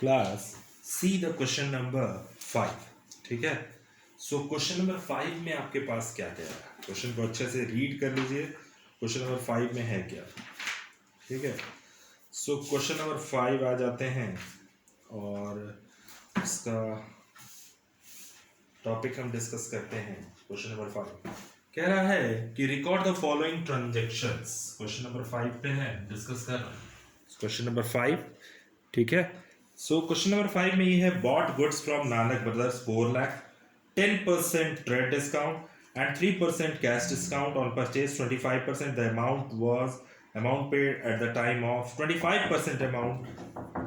Class see the question number 5। ठीक है, so question number 5 में आपके पास क्या क्या है, क्वेश्चन को अच्छे से रीड कर लीजिए। क्वेश्चन नंबर 5 में है क्या। ठीक है, सो क्वेश्चन नंबर 5 आ जाते हैं और इसका टॉपिक हम डिस्कस करते हैं। क्वेश्चन नंबर 5 कह रहा है कि record the following transactions. Question number 5 पे है, डिस्कस कर रहे हैं क्वेश्चन नंबर 5। ठीक है, सो क्वेश्चन नंबर 5 में ये है bought goods from Nanak brothers 4 lakh, 10% trade discount and 3% cash discount on purchase. 25% the amount paid at the time of 25% amount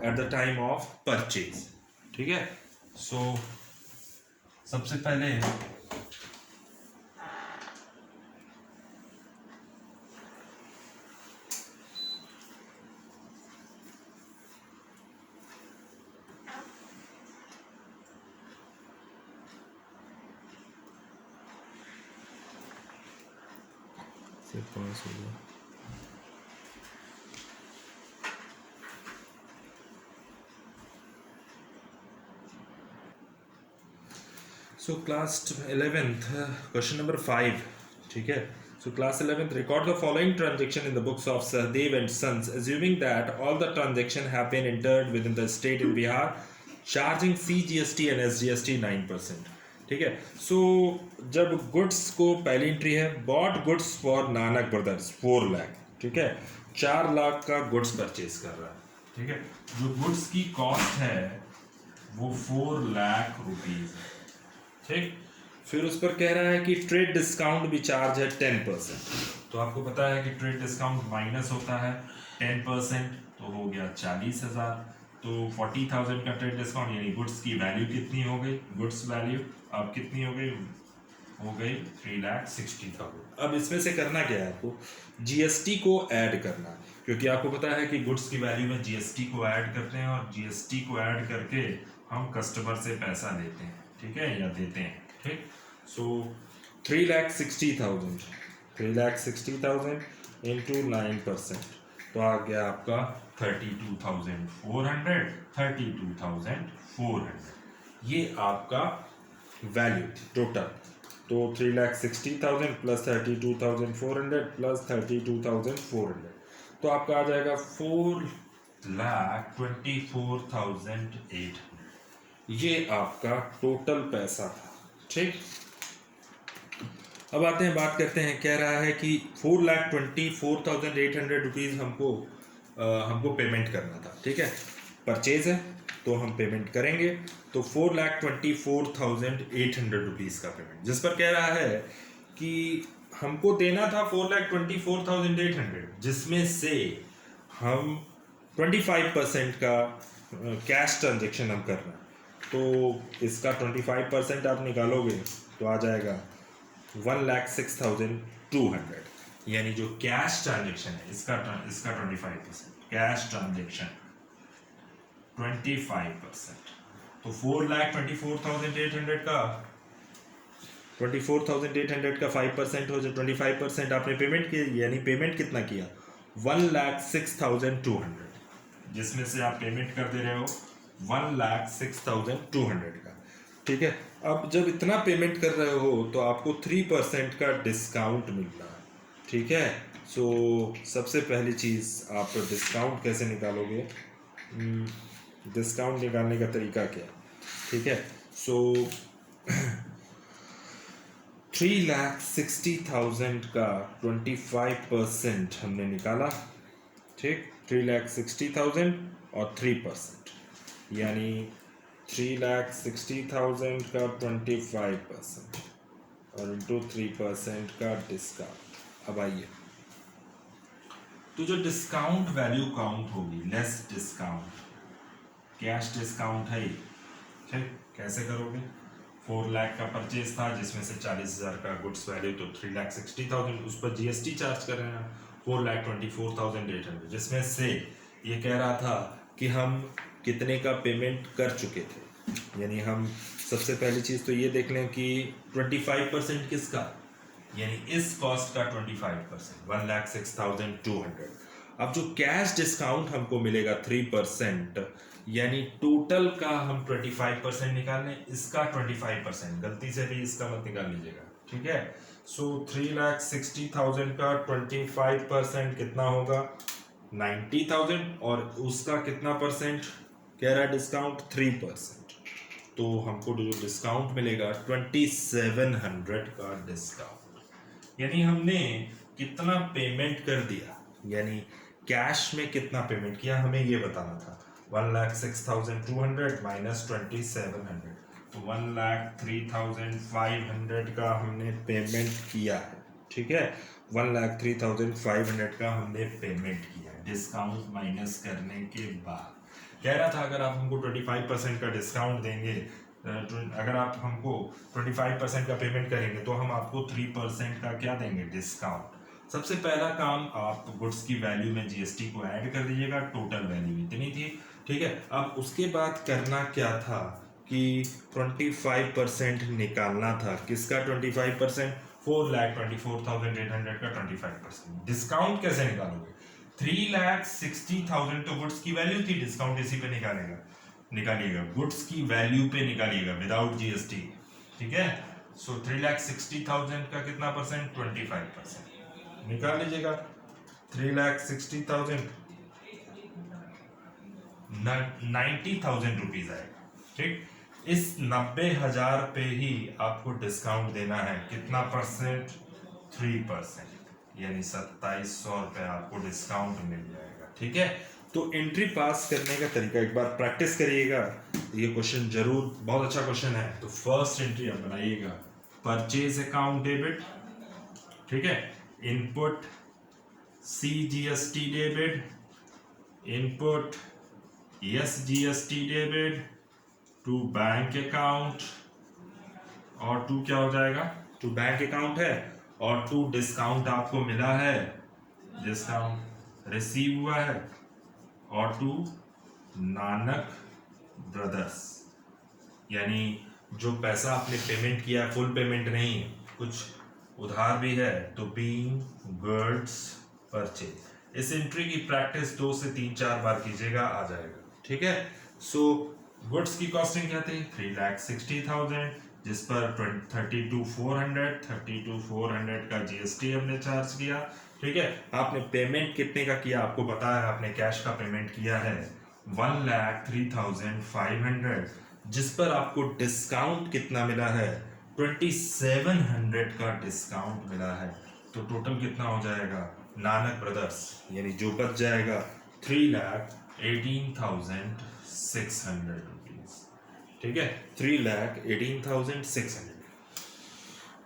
at the time of purchase. ठीक है, सो सबसे पहले से पास हो गया। So class 11th question number 5। ठीक है, so class 11th record the following transaction in the books of Sahdev and Sons assuming that all the transaction have been entered within the state in Bihar charging CGST and SGST 9%। ठीक है, सो जब goods को पहली entry है bought goods for Nanak brothers 4 lakh. ठीक है, 4 लाख का goods purchase कर रहा है। ठीक है, जो गुड्स की कॉस्ट है वो 4 लाख रुपीज है। ठीक, फिर उस पर कह रहा है कि ट्रेड डिस्काउंट भी चार्ज है 10%। तो आपको पता है कि ट्रेड डिस्काउंट माइनस होता है 10%, तो हो गया 40,000। तो 40,000 का ट्रेड डिस्काउंट यानी गुड्स की वैल्यू कितनी हो गई, गुड्स वैल्यू अब कितनी हो गई 3,60,000। अब इसमें से करना क्या है, आपको जीएसटी को ऐड करना है, क्योंकि आपको पता है कि गुड्स की वैल्यू में जीएसटी को ऐड करते हैं और जीएसटी को ऐड करके हम कस्टमर से पैसा लेते हैं। ठीक है, या देते हैं। ठीक, सो 3,60,000 इंटू 9%, तो आ गया आपका 32,400। ये आपका वैल्यू टोटल। तो 3,60,000 प्लस 32,400 प्लस 32,400, तो आपका आ जाएगा 4,24,800। ये आपका टोटल पैसा था। ठीक, अब आते हैं, बात करते हैं। कह रहा है कि 4,24,800 रुपीज़ हमको पेमेंट करना था। ठीक है, परचेज है तो हम पेमेंट करेंगे। तो 4,24,800 रुपीज़ का पेमेंट, जिस पर कह रहा है कि हमको देना था 4,24,800, जिसमें से हम 25% का कैश ट्रांजेक्शन हम कर रहे हैं। तो इसका 25% आप निकालोगे तो आ जाएगा 1,06,200, यानी जो कैश ट्रांजेक्शन है इसका 25%, कैश ट्रांजेक्शन 25%। तो 4,24,800 का 24,800 का 5% हो जाए 25%। आपने पेमेंट की, यानी पेमेंट कितना किया 1,06,200, जिसमें से आप पेमेंट कर दे रहे हो 1,06,200 का। ठीक है, अब जब इतना पेमेंट कर रहे हो तो आपको 3% का डिस्काउंट मिल रहा है। ठीक है, सो सबसे पहली चीज़ आप डिस्काउंट कैसे निकालोगे, डिस्काउंट निकालने का तरीका क्या। ठीक है, सो 3,60,000 का 25% हमने निकाला। ठीक, 3,60,000 और 3%, यानी 3,60,000 का 25% और इंटू 3% का डिस्काउंट। अब आइए, तो जो डिस्काउंट वैल्यू काउंट होगी लेस डिस्काउंट, कैश डिस्काउंट है। ठीक, कैसे करोगे, 4 लाख का परचेज था जिसमें से 40,000 का गुड्स वैल्यू, तो 3,60,000 उस पर जीएसटी चार्ज कर रहे हैं 4,24,800, जिसमें से ये कह रहा था कि हम कितने का पेमेंट कर चुके थे। यानी हम सबसे पहली चीज़ तो ये देख लें कि 25% किसका, यानी इस कॉस्ट का 25%, 1,06,200। अब जो कैश डिस्काउंट हमको मिलेगा 3%, यानी टोटल का हम 25% निकाल लें, इसका 25%, गलती से भी इसका मत निकाल लीजिएगा, ठीक है। सो 3,60,000 का 25% कितना होगा, 90,000, और उसका कितना परसेंट कह रहा है डिस्काउंट, 3%। तो हमको जो डिस्काउंट मिलेगा 2700 का डिस्काउंट। यानी हमने कितना पेमेंट कर दिया, यानी कैश में कितना पेमेंट किया हमें ये बताना था। 1,06,200 माइनस 2,700, तो 1,03,500 का हमने पेमेंट किया है, ठीक है। 1,03,500 का हमने पेमेंट किया है डिस्काउंट माइनस करने के बाद। कह रहा था अगर आप हमको 25% का डिस्काउंट देंगे, अगर आप हमको 25% का पेमेंट करेंगे तो हम आपको 3% का क्या देंगे, डिस्काउंट। सबसे पहला काम, आप गुड्स की वैल्यू में जीएसटी को ऐड कर दीजिएगा, टोटल वैल्यू इतनी थी, ठीक है। अब उसके बाद करना क्या था कि 25% निकालना था, किसका 25%, 4,24,800 का 25%। डिस्काउंट कैसे निकालोगे, 3,60,000 तो गुड्स की वैल्यू थी, डिस्काउंट इसी पे निकालिएगा, गुड्स की वैल्यू पे निकालिएगा विदाउट जीएसटी, ठीक है। सो 3,60,000 का कितना परसेंट, 25% निकाल लीजिएगा। 3,60,000 90,000 रुपीज आएगा, ठीक। इस 90,000 पे ही आपको डिस्काउंट देना है, कितना परसेंट, 3%, यानी 2,700 रुपये आपको डिस्काउंट मिल जाएगा, ठीक है। तो एंट्री पास करने का तरीका एक बार प्रैक्टिस करिएगा, ये क्वेश्चन जरूर बहुत अच्छा क्वेश्चन है। तो फर्स्ट एंट्री आप बनाइएगा, परचेज अकाउंट डेबिट, ठीक है, input CGST debit, input SGST debit to bank account, और टू क्या हो जाएगा, टू बैंक अकाउंट है, और टू डिस्काउंट आपको मिला है, डिस्काउंट रिसीव हुआ है, और टू नानक ब्रदर्स, यानी जो पैसा आपने पेमेंट किया फुल पेमेंट नहीं, कुछ उधार भी है, तो बीइंग गुड्स परचेज। इस एंट्री की प्रैक्टिस 2 से 3-4 बार कीजिएगा, आ जाएगा, ठीक है। सो गुड्स की कॉस्टिंग क्या थी, 3,60,000, जिस पर 32,400 का जीएसटी हमने चार्ज किया, ठीक है। आपने पेमेंट कितने का किया आपको पता है, आपने कैश का पेमेंट किया है 1,03,500, जिस पर आपको डिस्काउंट कितना मिला है, 2,700 का डिस्काउंट मिला है। तो टोटल कितना हो जाएगा, नानक ब्रदर्स, यानी जो बच जाएगा 3,18,600 रुपीज, ठीक है, 3,18,600।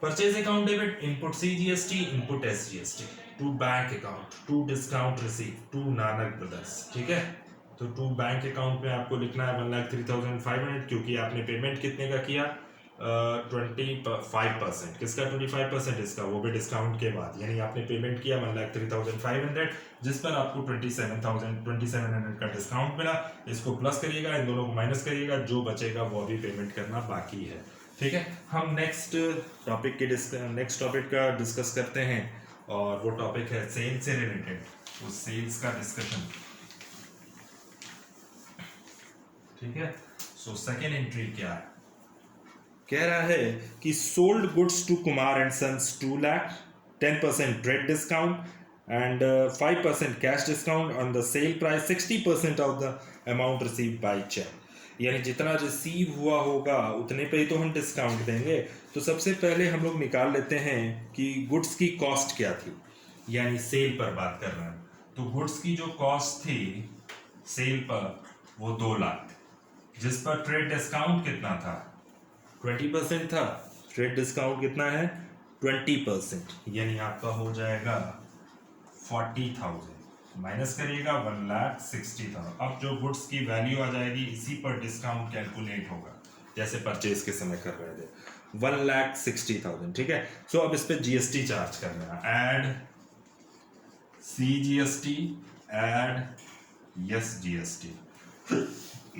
Purchase account debit, input CGST, input SGST, to bank account, to discount receive, to Nanak brothers, ठीक है। तो टू बैंक अकाउंट में आपको लिखना है 1,03,500, क्योंकि आपने पेमेंट कितने का किया, 25%, किसका 25%, इसका, वो भी डिस्काउंट के बाद, यानी आपने पेमेंट किया 1,03,500, जिस पर आपको 2,700 का डिस्काउंट मिला। इसको प्लस करिएगा, इन दोनों को माइनस करिएगा, जो बचेगा वो अभी पेमेंट करना बाकी है, ठीक है। हम नेक्स्ट टॉपिक का डिस्कस करते हैं, और वो टॉपिक है सेल्स से रिलेटेड, वो सेल्स का डिस्कशन, ठीक है। सो सेकेंड एंट्री क्या है, कह रहा है कि sold goods to Kumar and sons 2 lakh, 10% trade discount and 5% cash discount on the sale price, 60% off the amount received by cheque. यानी जितना रिसीव हुआ होगा उतने पे ही तो हम डिस्काउंट देंगे। तो सबसे पहले हम लोग निकाल लेते हैं कि गुड्स की कॉस्ट क्या थी, यानी सेल पर बात कर रहे हैं। तो गुड्स की जो कॉस्ट थी सेल पर वो 2 लाख, जिस पर ट्रेड डिस्काउंट कितना था, 20% था। ट्रेड डिस्काउंट कितना है, 20%, यानी आपका हो जाएगा 40,000, माइनस करिएगा 1,60,000। अब जो गुड्स की वैल्यू आ जाएगी इसी पर डिस्काउंट कैलकुलेट होगा, जैसे परचेज के समय कर रहे थे, 1,60,000, ठीक है। सो अब इस पे जीएसटी चार्ज करना है, ऐड CGST, ऐड SGST,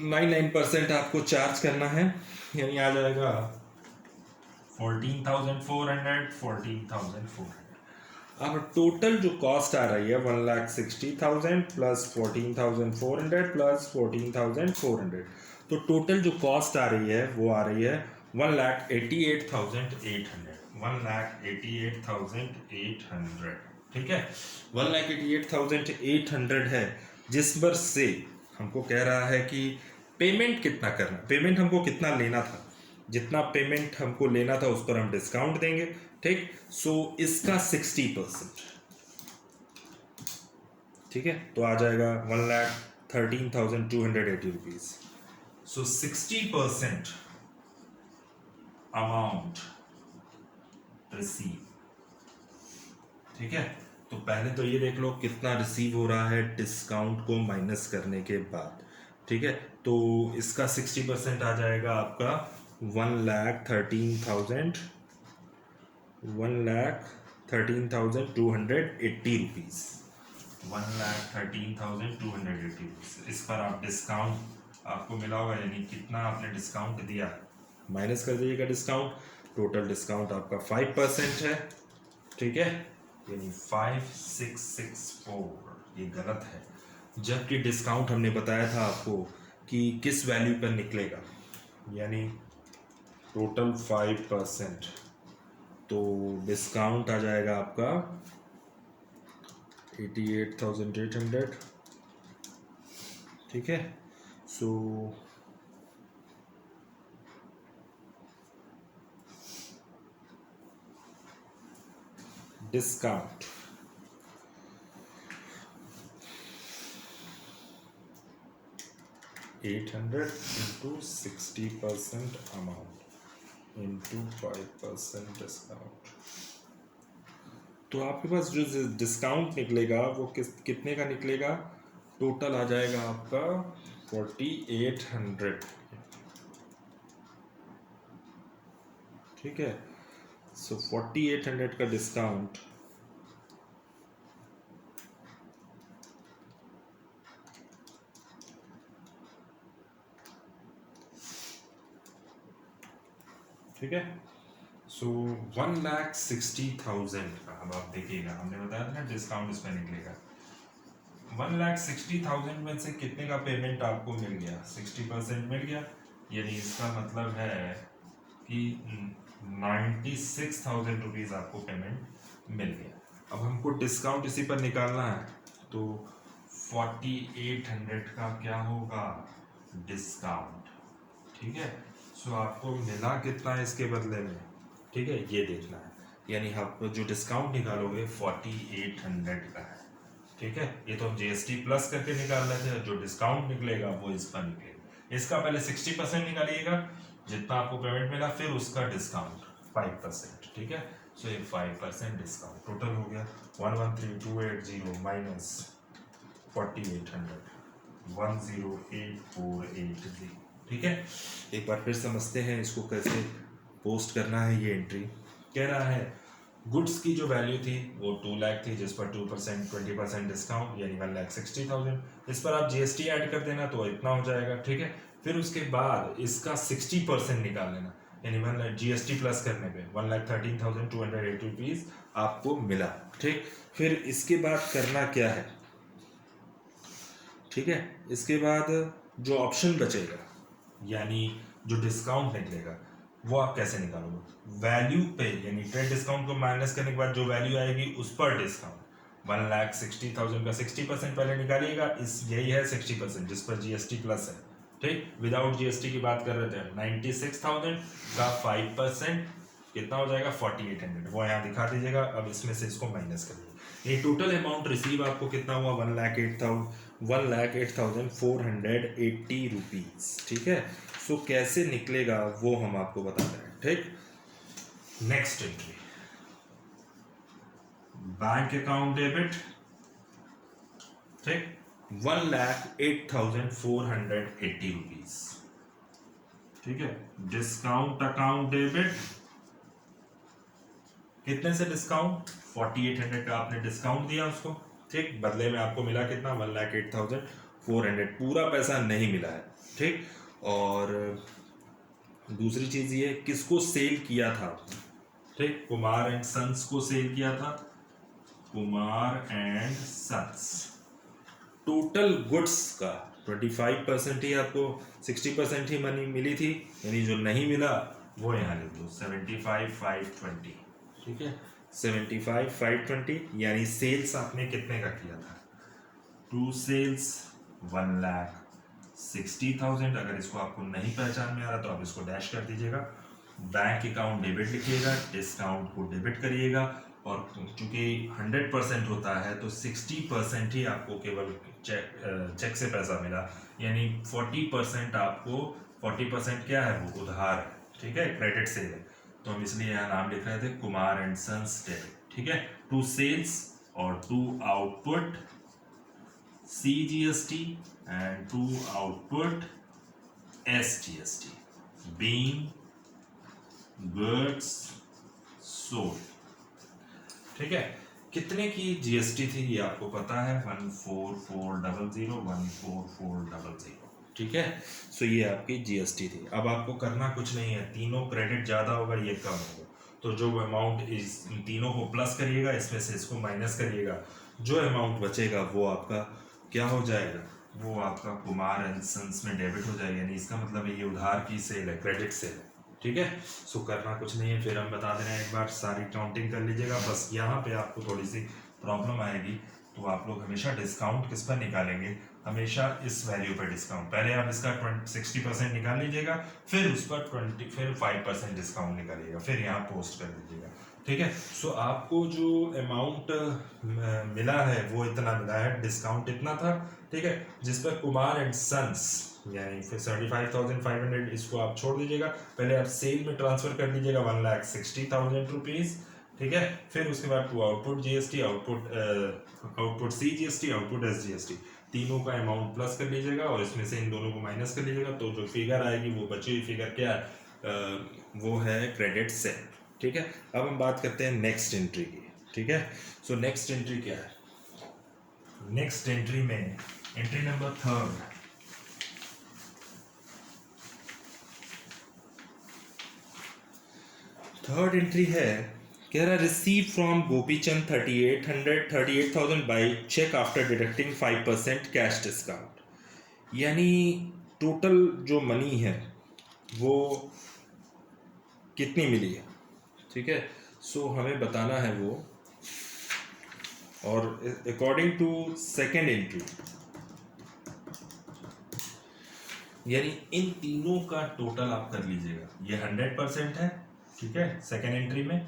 99% आपको चार्ज करना है, यानी आ जाएगा 14,400। अब टोटल जो कॉस्ट आ रही है 1,60,000 प्लस 14,400 प्लस 14,400, तो टोटल जो कॉस्ट आ रही है वो आ रही है 1,88,800, 1,88,800, ठीक है। 1,88,800 है, जिस पर से हमको कह रहा है कि पेमेंट कितना करना, पेमेंट हमको कितना लेना था, जितना पेमेंट हमको लेना था उस पर हम डिस्काउंट देंगे, ठीक। सो इसका 60%, ठीक है, तो आ जाएगा 1,13,280 रुपीज। सो 60% अमाउंट रिसीव, ठीक है। तो पहले तो ये देख लो कितना रिसीव हो रहा है डिस्काउंट को माइनस करने के बाद, ठीक है। तो इसका 60% आ जाएगा आपका 1,13,280 रुपीज़, 1,13,280 रुपीज़। इस पर आप डिस्काउंट आपको मिला होगा, यानी कितना आपने डिस्काउंट दिया माइनस कर दीजिएगा डिस्काउंट। टोटल डिस्काउंट आपका 5% है, ठीक है, यानी 5,664, ये गलत है, जबकि डिस्काउंट हमने बताया था आपको कि किस वैल्यू पर निकलेगा, यानी टोटल 5%, तो डिस्काउंट आ जाएगा आपका 88,800, ठीक है। So discount $800 into 60% amount into 5% discount, तो आपके पास जो डिस्काउंट निकलेगा वो कितने का निकलेगा, टोटल आ जाएगा आपका 4,800, ठीक है। सो 4,800 का डिस्काउंट ठीक है। सो 1,60,000 का, अब आप देखिएगा हमने बताया था ना डिस्काउंट इसमें निकलेगा, 1,60,000 में से कितने का पेमेंट आपको मिल गया, 60% मिल गया, यानी इसका मतलब है कि 96,000 रुपीज़ आपको पेमेंट मिल गया। अब हमको डिस्काउंट इसी पर निकालना है, तो 4,800 का क्या होगा डिस्काउंट, ठीक है। सो आपको मिला कितना है इसके बदले में, ठीक है, ये देखना है, यानी आप जो डिस्काउंट निकालोगे 4,800 का है, ठीक है। ये तो हम जीएसटी प्लस करके निकाल रहे थे, जो डिस्काउंट निकलेगा वो इस पर निकलेगा। इसका पहले 60% निकालिएगा, जितना आपको पेमेंट मिला, फिर उसका डिस्काउंट 5%, ठीक है। सो ये 5% डिस्काउंट टोटल हो गया 113,280 माइनस 4,800, 108,480, ठीक है। एक बार फिर समझते हैं इसको कैसे पोस्ट करना है। ये एंट्री कह रहा है गुड्स की जो वैल्यू थी वो 2 लाख थी, जिस पर 2% 20% डिस्काउंट, यानी 1,60,000, इस पर आप जीएसटी ऐड कर देना तो इतना हो जाएगा, ठीक है। फिर उसके बाद इसका 60% निकाल लेना, यानी 1 जीएसटी प्लस करने पे 1,13,280 रुपीज़ आपको मिला, ठीक। फिर इसके बाद करना क्या है, ठीक है। इसके बाद जो ऑप्शन बचेगा, यानी जो डिस्काउंट निकलेगा, वो आप कैसे निकालोगे, वैल्यू पे, यानी ट्रेड डिस्काउंट को माइनस करने के बाद जो वैल्यू आएगी उस पर डिस्काउंट, 1,60,000 का 60% पहले निकालिएगा, इस यही है 60%, जिस पर जीएसटी प्लस है, ठीक। विदाउट जीएसटी की बात कर रहे थे, 96,000 का 5% कितना हो जाएगा 4,800, वो यहाँ दिखा दीजिएगा। अब इसमें से इसको माइनस कर दीजिए, ये टोटल अमाउंट रिसीव आपको कितना हुआ 1,08,480 रुपीज़, ठीक है। सो कैसे निकलेगा वो हम आपको बता रहे हैं, ठीक। Next entry, bank account debit, ठीक, 1,08,480 रुपीज़, ठीक है। डिस्काउंट अकाउंट डेबिट, कितने से डिस्काउंट, 4,800 का आपने डिस्काउंट दिया उसको, ठीक, बदले में आपको मिला कितना 1,08,400, पूरा पैसा नहीं मिला है, ठीक। और दूसरी चीज़ ये किसको सेल किया था, ठीक, कुमार एंड सन्स को सेल किया था, Kumar and sons. Total goods का 25% ही आपको, 60% ही मनी मिली थी, यानी जो नहीं मिला वो यहाँ लिख दो 75,520। ठीक है, 75,520 यानी सेल्स आपने कितने का किया था, 2 सेल्स 1,60,000। अगर इसको आपको नहीं पहचान में आ रहा तो आप इसको डैश कर दीजिएगा। बैंक अकाउंट डेबिट लिखिएगा, डिस्काउंट को डेबिट करिएगा, और चूंकि 100% होता है तो 60% ही आपको केवल चेक से पैसा मिला, यानी 40% आपको, 40% क्या है वो उधार है। ठीक है, क्रेडिट सेल है, तो हम इसलिए यहाँ नाम लिख रहे थे कुमार एंड सन्स डेबिट। ठीक है, 2 सेल्स और 2 output CGST and 2 output SGST being goods sold। ठीक है, कितने की GST थी ये आपको पता है, 14400, 14400। ठीक है, सो ये आपकी GST थी। अब आपको करना कुछ नहीं है, तीनों क्रेडिट ज़्यादा होगा ये कम होगा, तो जो अमाउंट इस इन तीनों को प्लस करिएगा, इसमें से इसको माइनस करिएगा, जो अमाउंट बचेगा वो आपका क्या हो जाएगा, वो आपका कुमार एंड सन्स में डेबिट हो जाएगा, यानी इसका मतलब है ये उधार की सेल है, क्रेडिट सेल है। ठीक है, सो करना कुछ नहीं है, फिर हम बता दे रहे हैं, एक बार सारी काउंटिंग कर लीजिएगा। बस यहाँ पे आपको थोड़ी सी प्रॉब्लम आएगी, तो आप लोग हमेशा डिस्काउंट किस पर निकालेंगे, हमेशा इस वैल्यू पर डिस्काउंट, पहले आप इसका 60% निकाल लीजिएगा, फिर उस पर 5% डिस्काउंट निकालिएगा, फिर यहाँ पोस्ट कर दीजिएगा। ठीक है, सो आपको जो अमाउंट मिला है वो इतना मिला है, डिस्काउंट इतना था। ठीक है, जिस पर कुमार एंड सन्स यानी फिर 75,500 इसको आप छोड़ दीजिएगा, पहले आप सेल में ट्रांसफर कर दीजिएगा 1,60,000 रुपीज़। ठीक है, फिर उसके बाद 2 output GST, output CGST, output SGST, तीनों का अमाउंट प्लस कर लीजिएगा और इसमें से इन दोनों को माइनस कर लीजिएगा, तो जो फिगर आएगी वो बची हुई फिगर क्या है, वो है क्रेडिट सेल। ठीक है, अब हम बात करते हैं नेक्स्ट एंट्री की। ठीक है, सो नेक्स्ट एंट्री क्या है, नेक्स्ट एंट्री में एंट्री नंबर 3 थर्ड एंट्री है, कह रहा receive from Gopichand 38,000 by cheque after deducting 5% cash discount. यानी टोटल जो मनी है वो कितनी मिली है। ठीक है, सो हमें बताना है वो, और अकॉर्डिंग टू सेकेंड एंट्री, यानी इन तीनों का टोटल आप कर लीजिएगा, ये 100% है। ठीक है, सेकेंड एंट्री में,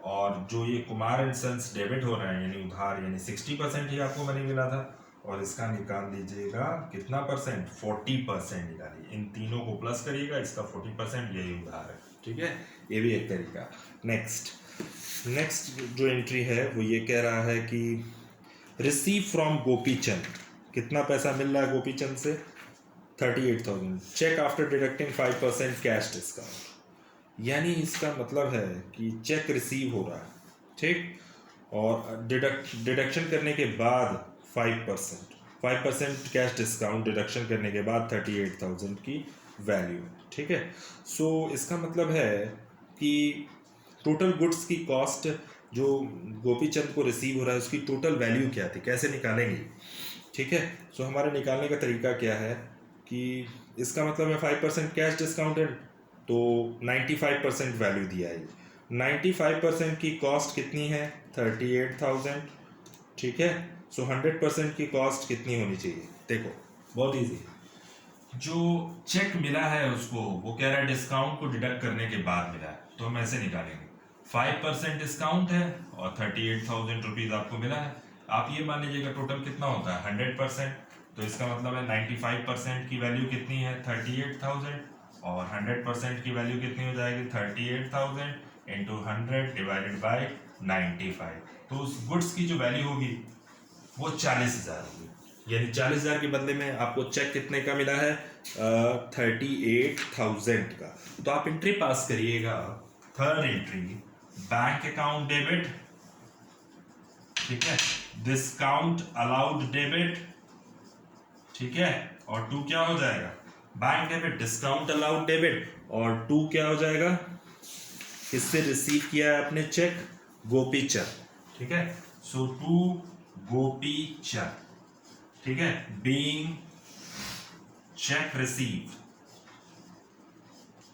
और जो ये कुमार एंड सन्स डेबिट हो रहा है यानी उधार, यानी 60% ही आपको मनी मिला था, और इसका निकाल लीजिएगा कितना परसेंट, 40% निकालिए, इन तीनों को प्लस करिएगा, इसका 40% यही उधार है। ठीक है, ये भी एक तरीका। नेक्स्ट जो एंट्री है वो ये कह रहा है कि रिसीव फ्रॉम गोपीचंद, कितना पैसा मिल रहा है गोपीचंद से, 38,000, cheque after deducting 5% cash discount. यानी इसका मतलब है कि चेक रिसीव हो रहा है, ठीक, और डिडक्शन करने के बाद 5% कैश डिस्काउंट डिडक्शन करने के बाद 38,000 की वैल्यू। ठीक है, सो इसका मतलब है कि टोटल गुड्स की कॉस्ट जो गोपीचंद को रिसीव हो रहा है उसकी टोटल वैल्यू क्या थी, कैसे निकालेंगे। ठीक है, सो हमारे निकालने का तरीका क्या है कि इसका मतलब है 5% कैश डिस्काउंट है, तो 95% वैल्यू दिया है। 95% की कॉस्ट कितनी है, 38,000। ठीक है, सो 100% की कॉस्ट कितनी होनी चाहिए, देखो बहुत इजी, जो चेक मिला है उसको वो कह रहा है डिस्काउंट को डिडक्ट करने के बाद मिला है, तो हम ऐसे निकालेंगे 5% डिस्काउंट है और 38,000 रुपीज़ आपको मिला है। आप ये मान लीजिएगा टोटल कितना होता है 100%, तो इसका मतलब है 95% की वैल्यू कितनी है 38,000, और 100% की वैल्यू कितनी हो जाएगी 38,000 इंटू 100 डिवाइडेड बाई 95, तो उस गुड्स की जो वैल्यू होगी वो 40,000 होगी। यानी 40,000 के बदले में आपको चेक कितने का मिला है, 38,000 का। तो आप एंट्री पास करिएगा, third entry bank account debit, ठीक है, डिस्काउंट अलाउड डेबिट, ठीक है, और 2 क्या हो जाएगा, bank debit discount allowed debit, और 2 क्या हो जाएगा, इससे रिसीव किया है आपने चेक गोपीचंद। ठीक है, सो टू गोपी चंद, ठीक है, बीइंग चेक रिसीव,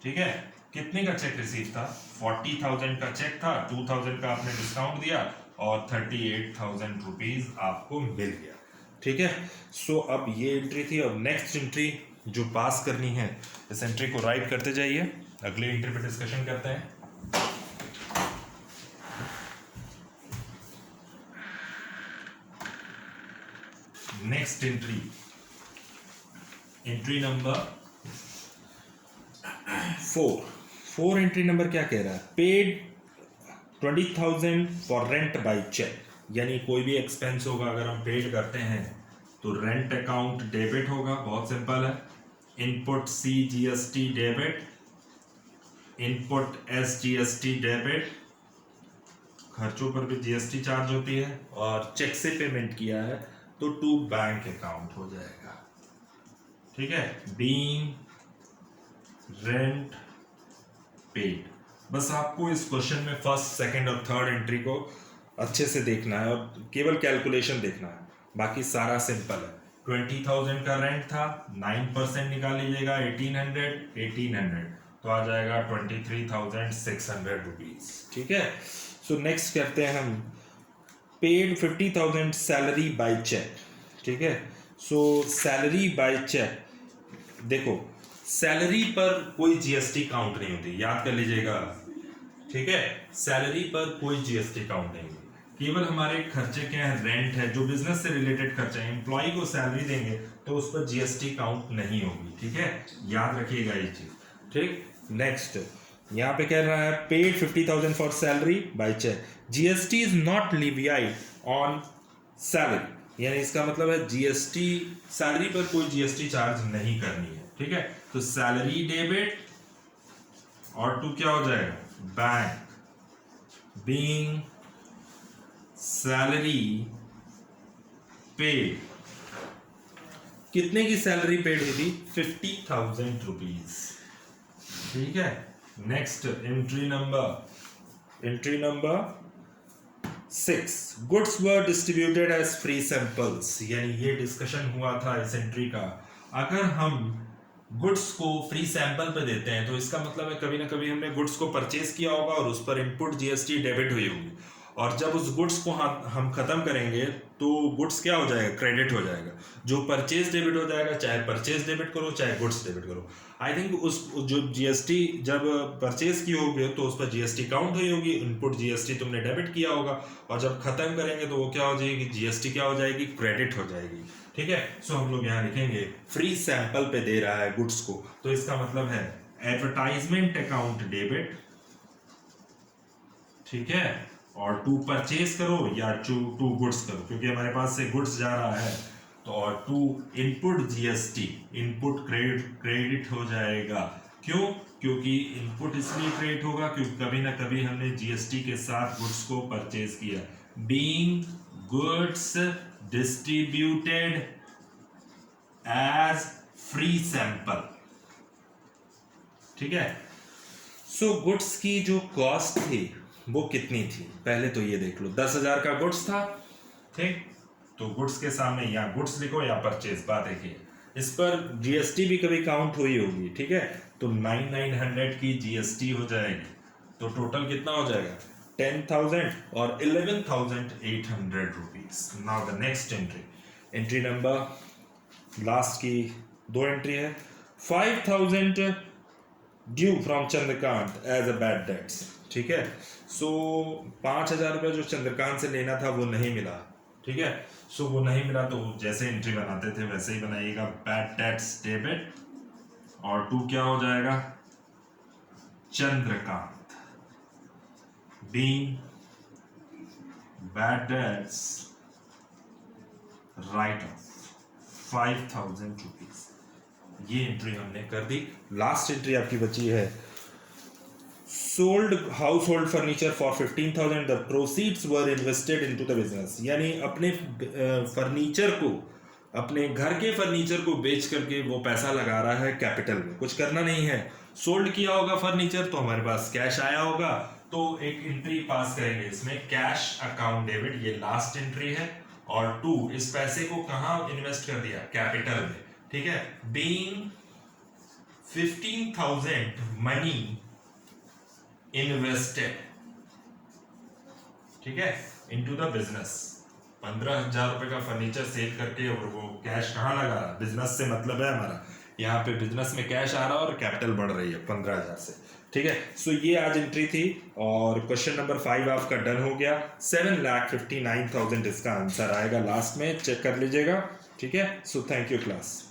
ठीक है, कितने का चेक रिसीव था? 40,000 का चेक था, 2,000 का आपने डिस्काउंट दिया और 38,000 रुपीज आपको मिल गया, ठीक है। सो अब ये एंट्री थी। अब नेक्स्ट एंट्री जो पास करनी है, इस एंट्री को राइट करते जाइए, अगली एंट्री पे डिस्कशन करते हैं। Next entry, entry number 4 entry number क्या कह रहा है? Paid 20,000 for rent by cheque, यानी कोई भी एक्सपेंस होगा अगर हम पेड करते हैं तो रेंट अकाउंट डेबिट होगा, बहुत सिंपल है। Input C GST debit, input S GST debit, खर्चों पर भी जीएसटी चार्ज होती है, और चेक से पेमेंट किया है तो टू बैंक अकाउंट हो जाएगा, ठीक है। Being rent paid. बस आपको इस क्वेश्चन में फर्स्ट, सेकंड और थर्ड एंट्री को अच्छे से देखना है और केवल कैलकुलेशन देखना है, बाकी सारा सिंपल है। 20,000 का रेंट था, 9% निकाल लीजिएगा, 1800 तो आ जाएगा 23,600 रुपीज, ठीक है। सो नेक्स्ट करते हैं हम, पेड 50,000 सैलरी बाय चेक, ठीक है। सो सैलरी बाय चेक, देखो सैलरी पर कोई जीएसटी काउंट नहीं होती, याद कर लीजिएगा, ठीक है। सैलरी पर कोई जीएसटी काउंट नहीं होती, केवल हमारे खर्चे क्या है? रेंट है, जो बिजनेस से रिलेटेड खर्चे हैं। एम्प्लॉय को सैलरी देंगे तो उस पर जीएसटी काउंट नहीं होगी, ठीक है, याद रखिएगा ये चीज, ठीक। नेक्स्ट यहाँ पे कह रहा है paid 50,000 for salary by cheque, GST is not levied on salary, यानी इसका मतलब है जीएसटी, सैलरी पर कोई जीएसटी चार्ज नहीं करनी है, ठीक है। तो सैलरी डेबिट और टू क्या हो जाएगा? बैंक, बीइंग सैलरी पेड, कितने की सैलरी पेड हुई थी? 50,000 रुपीज, ठीक है। Next entry number 6, goods were distributed as free samples, यानी ये डिस्कशन हुआ था इस एंट्री का। अगर हम गुड्स को फ्री सैंपल पे देते हैं तो इसका मतलब है कभी ना कभी हमने गुड्स को परचेज किया होगा और उस पर इनपुट जीएसटी डेबिट हुई होगी, और जब उस गुड्स को हम खत्म करेंगे तो गुड्स क्या हो जाएगा? क्रेडिट हो जाएगा। जो परचेज डेबिट हो जाएगा, चाहे परचेज डेबिट करो चाहे गुड्स डेबिट करो। आई थिंक उस जो जीएसटी जब परचेज की होगी तो उस पर जीएसटी काउंट हुई होगी, इनपुट जीएसटी तुमने डेबिट किया होगा, और जब खत्म करेंगे तो वो क्या हो जाएगी? जीएसटी क्या हो जाएगी? क्रेडिट हो जाएगी, ठीक है। सो हम लोग यहाँ लिखेंगे फ्री सैंपल पे दे रहा है गुड्स को, तो इसका मतलब है एडवर्टाइजमेंट अकाउंट डेबिट, ठीक है, और टू परचेज करो या टू गुड्स करो, क्योंकि हमारे पास से गुड्स जा रहा है तो, और to input GST, input credit हो जाएगा। क्यों? क्योंकि इनपुट इसलिए क्रेडिट होगा क्योंकि कभी ना कभी हमने जीएसटी के साथ गुड्स को परचेज किया। Being goods distributed as free sample, ठीक है। सो गुड्स की जो कॉस्ट थी वो कितनी थी? पहले तो ये देख लो, 10,000 का गुड्स था, ठीक। तो गुड्स के सामने या गुड्स लिखो या परचेज, बात एक ही है। इस पर जीएसटी भी कभी काउंट हुई होगी, ठीक है, तो 9,900 की जीएसटी हो जाएगी, तो टोटल कितना हो जाएगा? 10,000 और 11,800 rupees. Now the next entry number last की 2 एंट्री है, 5,000 due from Chandrakant as a bad debts, ठीक है। सो 5,000 रुपये जो चंद्रकांत से लेना था वो नहीं मिला, ठीक है। सो वो नहीं मिला तो जैसे एंट्री बनाते थे वैसे ही बनाइएगा, बैड डेट्स डेबिट, और टू क्या हो जाएगा? Chandrakant, being bad debts right of 5,000 rupees. ये एंट्री हमने कर दी। लास्ट एंट्री आपकी बची है, sold household furniture for 15,000, the proceeds were invested into the business, यानी अपने फर्नीचर को, अपने घर के फर्नीचर को बेच करके वो पैसा लगा रहा है कैपिटल में, कुछ करना नहीं है। सोल्ड किया होगा फर्नीचर तो हमारे पास कैश आया होगा, तो एक एंट्री पास करेंगे इसमें, कैश अकाउंट डेबिट, ये लास्ट एंट्री है, और 2 इस पैसे को कहां इन्वेस्ट कर दिया, कैपिटल में, ठीक है, बीइंग 15,000 मनी इन्वेस्टेड, ठीक है, इनटू द बिजनेस। 15,000 रुपए का फर्नीचर सेल करके, और वो कैश कहाँ लगा, बिजनेस से मतलब है हमारा, यहाँ पे बिजनेस में कैश आ रहा है और कैपिटल बढ़ रही है 15,000 से, ठीक है। सो ये आज एंट्री थी, और क्वेश्चन नंबर 5 आपका डन हो गया। 7,59,000 इसका आंसर आएगा, लास्ट में चेक कर लीजिएगा, ठीक है। So thank you class.